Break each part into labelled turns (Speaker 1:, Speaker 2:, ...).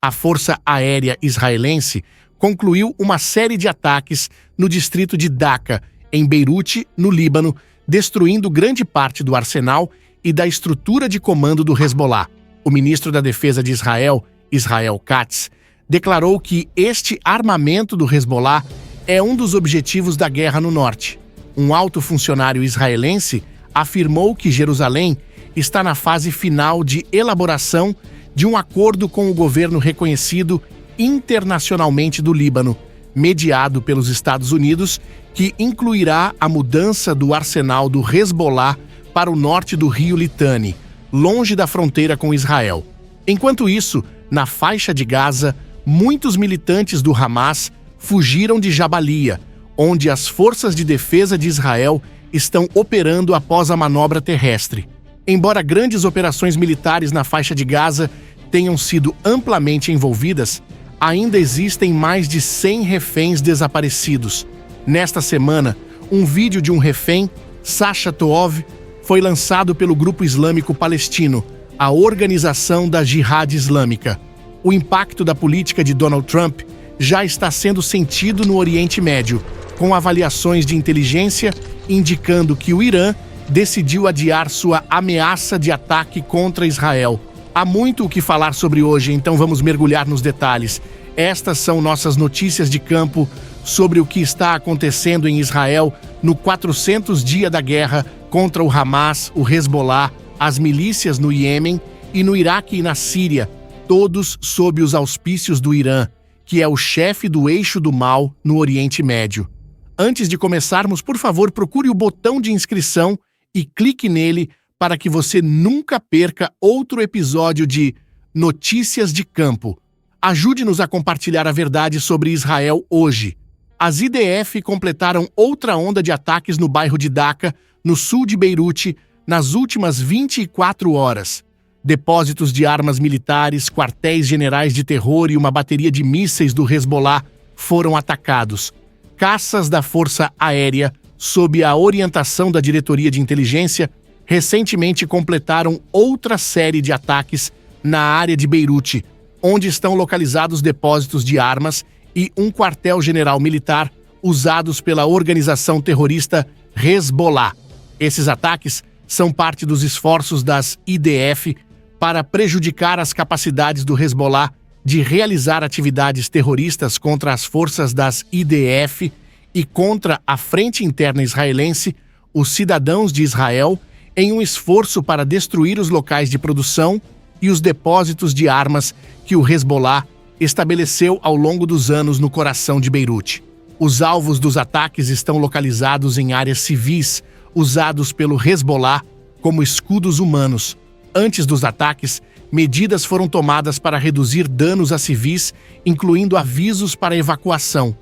Speaker 1: A Força Aérea Israelense concluiu uma série de ataques no distrito de Daca, em Beirute, no Líbano, destruindo grande parte do arsenal e da estrutura de comando do Hezbollah. O ministro da Defesa de Israel, Israel Katz, declarou que este armamento do Hezbollah é um dos objetivos da guerra no norte. Um alto funcionário israelense afirmou que Jerusalém está na fase final de elaboração de um acordo com o governo reconhecido internacionalmente do Líbano, mediado pelos Estados Unidos, que incluirá a mudança do arsenal do Hezbollah para o norte do rio Litani, longe da fronteira com Israel. Enquanto isso, na faixa de Gaza, muitos militantes do Hamas fugiram de Jabalia, onde as forças de defesa de Israel estão operando após a manobra terrestre. Embora grandes operações militares na faixa de Gaza tenham sido amplamente envolvidas, ainda existem mais de 100 reféns desaparecidos. Nesta semana, um vídeo de um refém, Sasha Toov, foi lançado pelo grupo islâmico palestino, a Organização da Jihad Islâmica. O impacto da política de Donald Trump já está sendo sentido no Oriente Médio, com avaliações de inteligência indicando que o Irã decidiu adiar sua ameaça de ataque contra Israel. Há muito o que falar sobre hoje, então vamos mergulhar nos detalhes. Estas são nossas notícias de campo sobre o que está acontecendo em Israel no 400 dia da guerra contra o Hamas, o Hezbollah, as milícias no Iêmen e no Iraque e na Síria, todos sob os auspícios do Irã, que é o chefe do eixo do mal no Oriente Médio. Antes de começarmos, por favor, procure o botão de inscrição e clique nele para que você nunca perca outro episódio de Notícias de Campo. Ajude-nos a compartilhar a verdade sobre Israel hoje. As IDF completaram outra onda de ataques no bairro de Daca, no sul de Beirute, nas últimas 24 horas. Depósitos de armas militares, quartéis generais de terror e uma bateria de mísseis do Hezbollah foram atacados. Caças da Força Aérea, sob a orientação da Diretoria de Inteligência, recentemente completaram outra série de ataques na área de Beirute, onde estão localizados depósitos de armas e um quartel-general militar usados pela organização terrorista Hezbollah. Esses ataques são parte dos esforços das IDF para prejudicar as capacidades do Hezbollah de realizar atividades terroristas contra as forças das IDF e contra a Frente Interna Israelense, os cidadãos de Israel, em um esforço para destruir os locais de produção e os depósitos de armas que o Hezbollah estabeleceu ao longo dos anos no coração de Beirute. Os alvos dos ataques estão localizados em áreas civis, usados pelo Hezbollah como escudos humanos. Antes dos ataques, medidas foram tomadas para reduzir danos a civis, incluindo avisos para evacuação.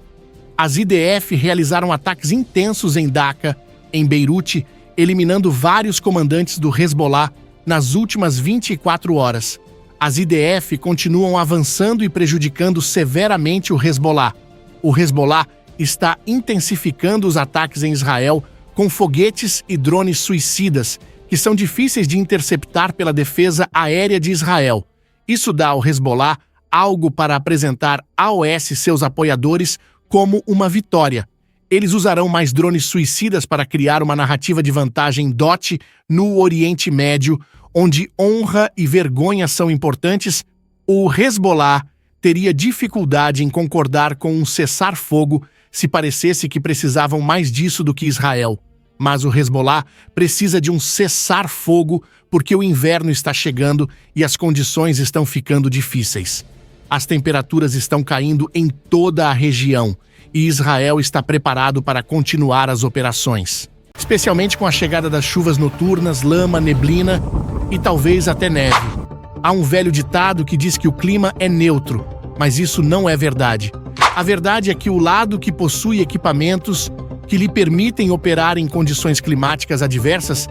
Speaker 1: As IDF realizaram ataques intensos em Daca, em Beirute, eliminando vários comandantes do Hezbollah nas últimas 24 horas. As IDF continuam avançando e prejudicando severamente o Hezbollah. O Hezbollah está intensificando os ataques em Israel com foguetes e drones suicidas, que são difíceis de interceptar pela defesa aérea de Israel. Isso dá ao Hezbollah algo para apresentar aos seus apoiadores como uma vitória. Eles usarão mais drones suicidas para criar uma narrativa de vantagem DOT no Oriente Médio, onde honra e vergonha são importantes. O Hezbollah teria dificuldade em concordar com um cessar-fogo se parecesse que precisavam mais disso do que Israel. Mas o Hezbollah precisa de um cessar-fogo porque o inverno está chegando e as condições estão ficando difíceis. As temperaturas estão caindo em toda a região e Israel está preparado para continuar as operações, especialmente com a chegada das chuvas noturnas, lama, neblina e talvez até neve. Há um velho ditado que diz que o clima é neutro, mas isso não é verdade. A verdade é que o lado que possui equipamentos que lhe permitem operar em condições climáticas adversas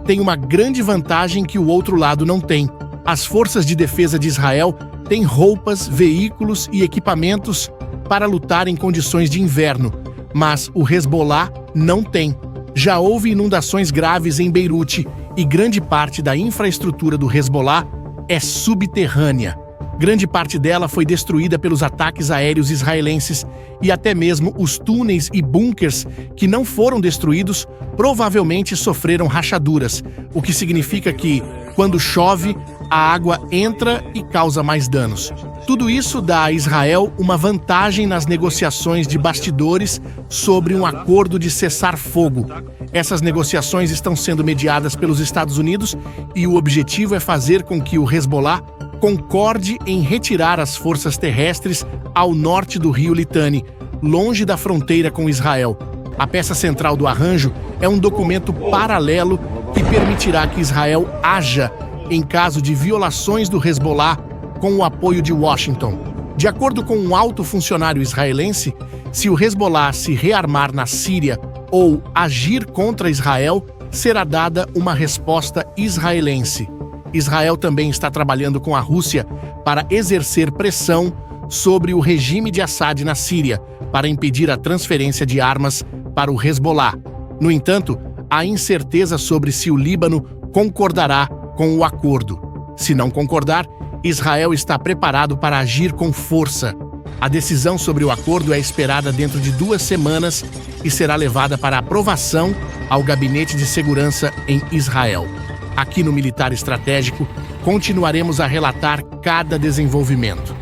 Speaker 1: tem uma grande vantagem que o outro lado não tem. As forças de defesa de Israel têm roupas, veículos e equipamentos para lutar em condições de inverno, mas o Hezbollah não tem. Já houve inundações graves em Beirute e grande parte da infraestrutura do Hezbollah é subterrânea. Grande parte dela foi destruída pelos ataques aéreos israelenses e até mesmo os túneis e bunkers que não foram destruídos provavelmente sofreram rachaduras, o que significa que, quando chove, a água entra e causa mais danos. Tudo isso dá a Israel uma vantagem nas negociações de bastidores sobre um acordo de cessar-fogo. Essas negociações estão sendo mediadas pelos Estados Unidos e o objetivo é fazer com que o Hezbollah concorde em retirar as forças terrestres ao norte do rio Litani, longe da fronteira com Israel. A peça central do arranjo é um documento paralelo que permitirá que Israel haja em caso de violações do Hezbollah com o apoio de Washington. De acordo com um alto funcionário israelense, se o Hezbollah se rearmar na Síria ou agir contra Israel, será dada uma resposta israelense. Israel também está trabalhando com a Rússia para exercer pressão sobre o regime de Assad na Síria, para impedir a transferência de armas para o Hezbollah. No entanto, há incerteza sobre se o Líbano concordará com o acordo. Se não concordar, Israel está preparado para agir com força. A decisão sobre o acordo é esperada dentro de 2 semanas e será levada para aprovação ao Gabinete de Segurança em Israel. Aqui no Militar Estratégico, continuaremos a relatar cada desenvolvimento.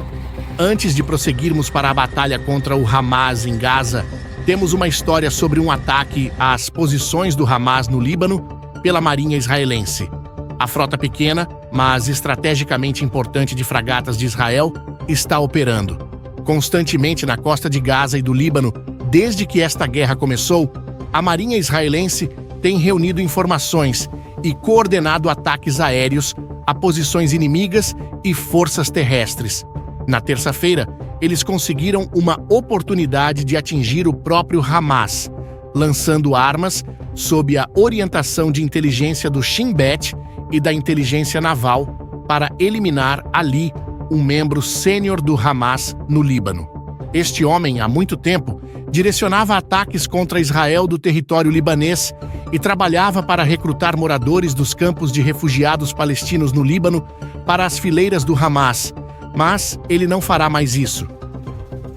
Speaker 1: Antes de prosseguirmos para a batalha contra o Hamas em Gaza, temos uma história sobre um ataque às posições do Hamas no Líbano pela Marinha israelense. A frota pequena, mas estrategicamente importante de fragatas de Israel, está operando constantemente na costa de Gaza e do Líbano. Desde que esta guerra começou, a Marinha israelense tem reunido informações e coordenado ataques aéreos a posições inimigas e forças terrestres. Na terça-feira, eles conseguiram uma oportunidade de atingir o próprio Hamas, lançando armas sob a orientação de inteligência do Shin Bet e da inteligência naval para eliminar Ali, um membro sênior do Hamas no Líbano. Este homem, há muito tempo, direcionava ataques contra Israel do território libanês e trabalhava para recrutar moradores dos campos de refugiados palestinos no Líbano para as fileiras do Hamas, mas ele não fará mais isso.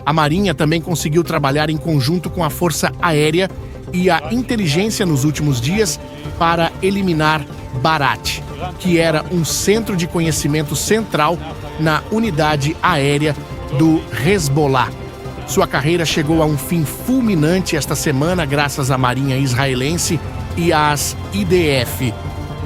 Speaker 1: A Marinha também conseguiu trabalhar em conjunto com a Força Aérea e a inteligência nos últimos dias para eliminar Barat, que era um centro de conhecimento central na unidade aérea do Hezbollah. Sua carreira chegou a um fim fulminante esta semana graças à Marinha israelense e às IDF.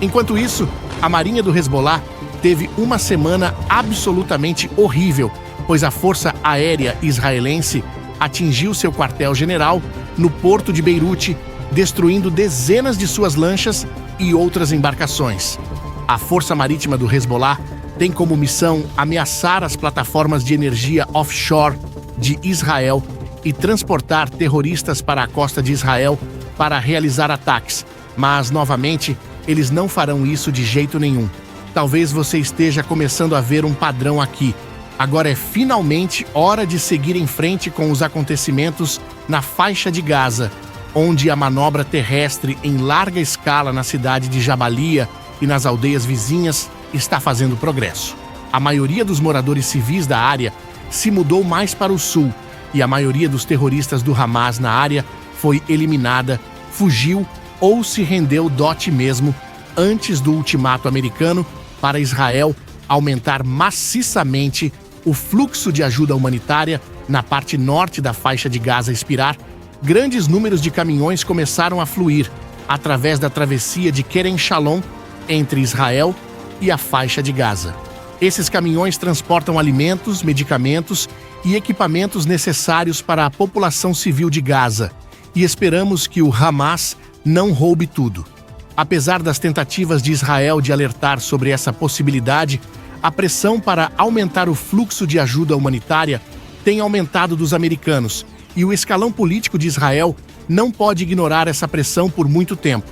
Speaker 1: Enquanto isso, a Marinha do Hezbollah teve uma semana absolutamente horrível, pois a Força Aérea israelense atingiu seu quartel-general no porto de Beirute, destruindo dezenas de suas lanchas e outras embarcações. A Força Marítima do Hezbollah tem como missão ameaçar as plataformas de energia offshore de Israel e transportar terroristas para a costa de Israel para realizar ataques, mas, novamente, eles não farão isso de jeito nenhum. Talvez você esteja começando a ver um padrão aqui. Agora é finalmente hora de seguir em frente com os acontecimentos na faixa de Gaza, onde a manobra terrestre em larga escala na cidade de Jabalia e nas aldeias vizinhas está fazendo progresso. A maioria dos moradores civis da área se mudou mais para o sul e a maioria dos terroristas do Hamas na área foi eliminada, fugiu ou se rendeu dote mesmo antes do ultimato americano para Israel aumentar maciçamente o fluxo de ajuda humanitária na parte norte da faixa de Gaza expirar. Grandes números de caminhões começaram a fluir através da travessia de Kerem Shalom entre Israel e a faixa de Gaza. Esses caminhões transportam alimentos, medicamentos e equipamentos necessários para a população civil de Gaza, e esperamos que o Hamas não roube tudo. Apesar das tentativas de Israel de alertar sobre essa possibilidade, a pressão para aumentar o fluxo de ajuda humanitária tem aumentado dos americanos, e o escalão político de Israel não pode ignorar essa pressão por muito tempo.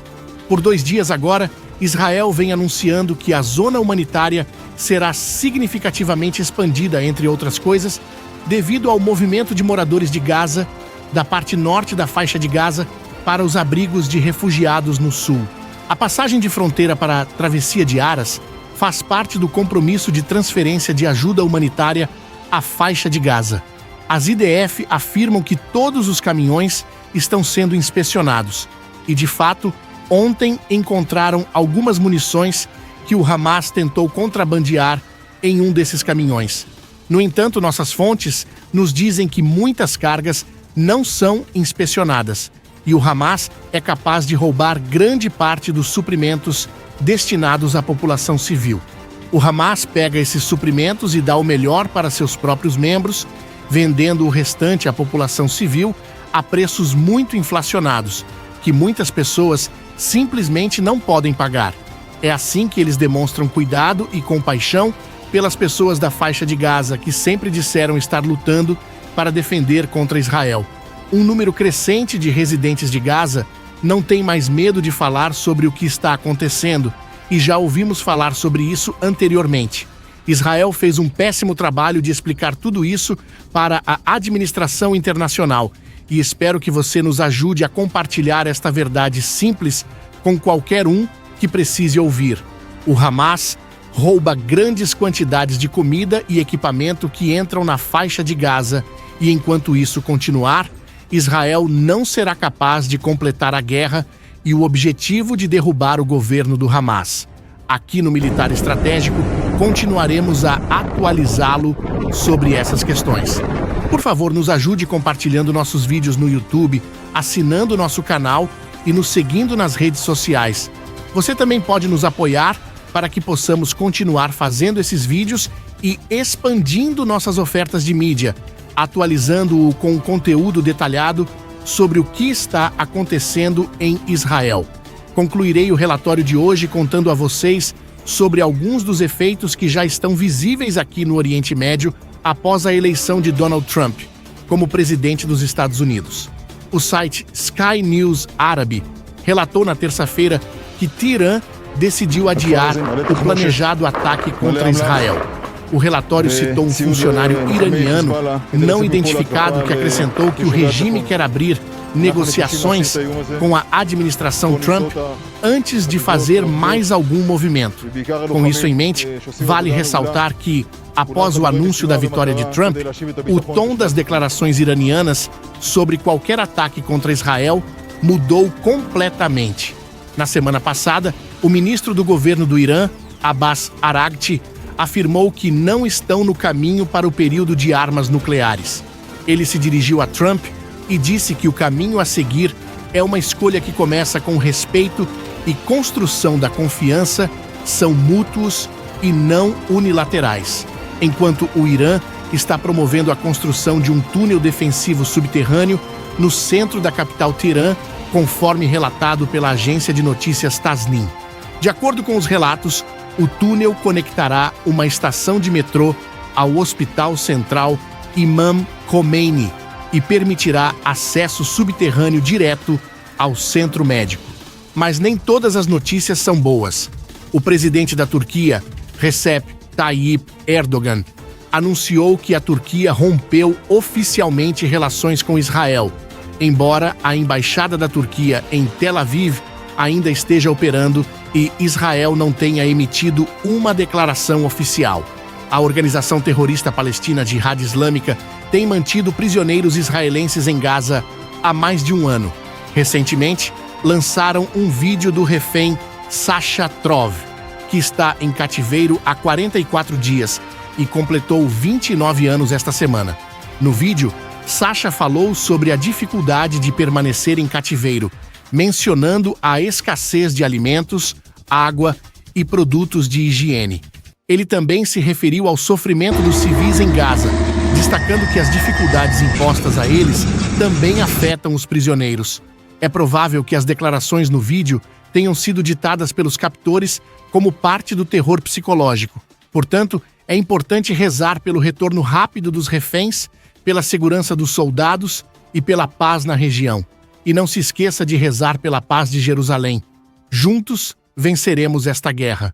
Speaker 1: Por 2 dias agora, Israel vem anunciando que a zona humanitária será significativamente expandida, entre outras coisas, devido ao movimento de moradores de Gaza, da parte norte da faixa de Gaza, para os abrigos de refugiados no sul. A passagem de fronteira para a travessia de Aras faz parte do compromisso de transferência de ajuda humanitária à faixa de Gaza. As IDF afirmam que todos os caminhões estão sendo inspecionados e, de fato, ontem encontraram algumas munições que o Hamas tentou contrabandear em um desses caminhões. No entanto, nossas fontes nos dizem que muitas cargas não são inspecionadas e o Hamas é capaz de roubar grande parte dos suprimentos destinados à população civil. O Hamas pega esses suprimentos e dá o melhor para seus próprios membros, vendendo o restante à população civil a preços muito inflacionados, que muitas pessoas simplesmente não podem pagar. É assim que eles demonstram cuidado e compaixão pelas pessoas da faixa de Gaza que sempre disseram estar lutando para defender contra Israel. Um número crescente de residentes de Gaza não tem mais medo de falar sobre o que está acontecendo, e já ouvimos falar sobre isso anteriormente. Israel fez um péssimo trabalho de explicar tudo isso para a administração internacional, e espero que você nos ajude a compartilhar esta verdade simples com qualquer um que precise ouvir. O Hamas rouba grandes quantidades de comida e equipamento que entram na faixa de Gaza, e enquanto isso continuar, Israel não será capaz de completar a guerra e o objetivo de derrubar o governo do Hamas. Aqui no Militar Estratégico, continuaremos a atualizá-lo sobre essas questões. Por favor, nos ajude compartilhando nossos vídeos no YouTube, assinando nosso canal e nos seguindo nas redes sociais. Você também pode nos apoiar para que possamos continuar fazendo esses vídeos e expandindo nossas ofertas de mídia, atualizando-o com conteúdo detalhado sobre o que está acontecendo em Israel. Concluirei o relatório de hoje contando a vocês sobre alguns dos efeitos que já estão visíveis aqui no Oriente Médio após a eleição de Donald Trump como presidente dos Estados Unidos. O site Sky News Árabe relatou na terça-feira que Teherã decidiu adiar o planejado ataque contra Israel. O relatório citou um funcionário iraniano não identificado que acrescentou que o regime quer abrir negociações com a administração Trump antes de fazer mais algum movimento. Com isso em mente, vale ressaltar que, após o anúncio da vitória de Trump, o tom das declarações iranianas sobre qualquer ataque contra Israel mudou completamente. Na semana passada, o ministro do governo do Irã, Abbas Araghchi, afirmou que não estão no caminho para o período de armas nucleares. Ele se dirigiu a Trump e disse que o caminho a seguir é uma escolha que começa com respeito e construção da confiança, são mútuos e não unilaterais, enquanto o Irã está promovendo a construção de um túnel defensivo subterrâneo no centro da capital Teherã, conforme relatado pela agência de notícias Tasnim. De acordo com os relatos, o túnel conectará uma estação de metrô ao Hospital Central Imam Khomeini e permitirá acesso subterrâneo direto ao centro médico. Mas nem todas as notícias são boas. O presidente da Turquia, Recep Tayyip Erdogan, anunciou que a Turquia rompeu oficialmente relações com Israel, embora a embaixada da Turquia em Tel Aviv ainda esteja operando e Israel não tenha emitido uma declaração oficial. A organização terrorista palestina Jihad Islâmica tem mantido prisioneiros israelenses em Gaza há mais de um ano. Recentemente, lançaram um vídeo do refém Sasha Trov, que está em cativeiro há 44 dias e completou 29 anos esta semana. No vídeo, Sasha falou sobre a dificuldade de permanecer em cativeiro, mencionando a escassez de alimentos, água e produtos de higiene. Ele também se referiu ao sofrimento dos civis em Gaza, destacando que as dificuldades impostas a eles também afetam os prisioneiros. É provável que as declarações no vídeo tenham sido ditadas pelos captores como parte do terror psicológico. Portanto, é importante rezar pelo retorno rápido dos reféns, pela segurança dos soldados e pela paz na região. E não se esqueça de rezar pela paz de Jerusalém. Juntos venceremos esta guerra.